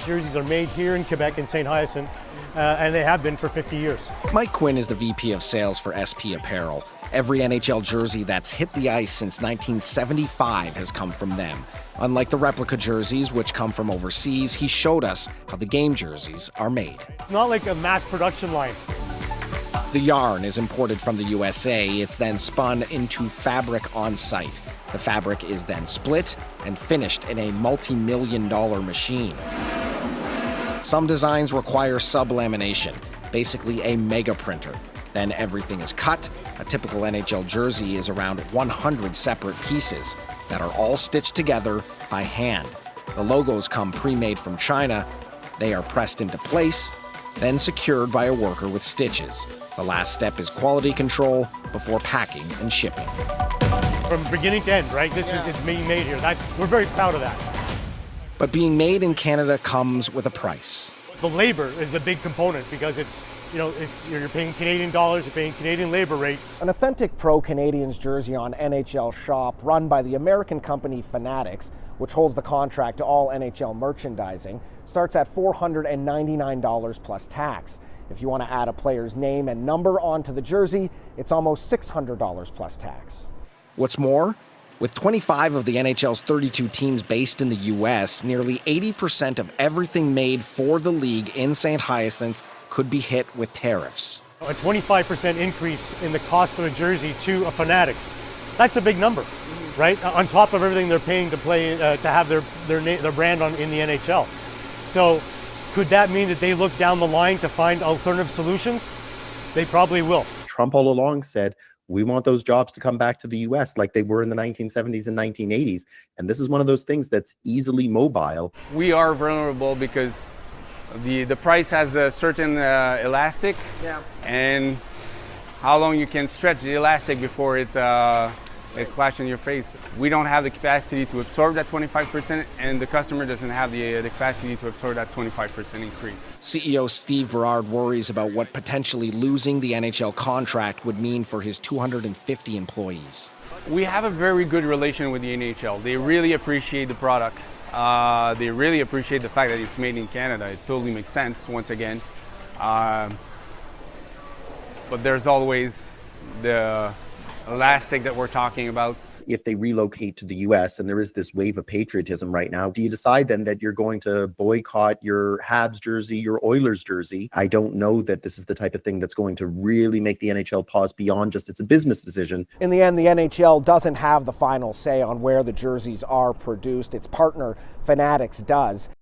These jerseys are made here in Quebec in Sainte-Hyacinthe, and they have been for 50 years. Mike Quinn is the VP of sales for SP Apparel. Every NHL jersey that's hit the ice since 1975 has come from them. Unlike the replica jerseys, which come from overseas, he showed us how the game jerseys are made. It's not like a mass production line. The yarn is imported from the USA. It's then spun into fabric on site. The fabric is then split and finished in a multi-million-dollar machine. Some designs require sublamination, basically a mega printer. Then everything is cut. A typical NHL jersey is around 100 separate pieces that are all stitched together by hand. The logos come pre-made from China. They are pressed into place, then secured by a worker with stitches. The last step is quality control before packing and shipping. From beginning to end, right? It's being made here. We're very proud of that. But being made in Canada comes with a price. The labor is the big component because you're paying Canadian dollars, you're paying Canadian labor rates. An authentic pro Canadiens jersey on NHL Shop, run by the American company Fanatics, which holds the contract to all NHL merchandising, starts at $499 plus tax. If you want to add a player's name and number onto the jersey, it's almost $600 plus tax. What's more, with 25 of the NHL's 32 teams based in the U.S., nearly 80% of everything made for the league in Sainte-Hyacinthe could be hit with tariffs. A 25% increase in the cost of a jersey to a Fanatics. That's a big number, right? On top of everything they're paying to play, to have their brand in the NHL. So could that mean that they look down the line to find alternative solutions? They probably will. Trump all along said, we want those jobs to come back to the U.S. like they were in the 1970s and 1980s. And this is one of those things that's easily mobile. We are vulnerable because the price has a certain elastic, and how long you can stretch the elastic before it flashes in your face. We don't have the capacity to absorb that 25%, and the customer doesn't have the capacity to absorb that 25% increase. CEO Steve Berard worries about what potentially losing the NHL contract would mean for his 250 employees. We have a very good relation with the NHL. They really appreciate the product. They really appreciate the fact that it's made in Canada. It totally makes sense, once again. But there's always the elastic that we're talking about. If they relocate to the U.S. and there is this wave of patriotism right now, do you decide then that you're going to boycott your Habs jersey, your Oilers jersey? I don't know that this is the type of thing that's going to really make the NHL pause beyond just it's a business decision. In the end, the NHL doesn't have the final say on where the jerseys are produced. Its partner, Fanatics, does.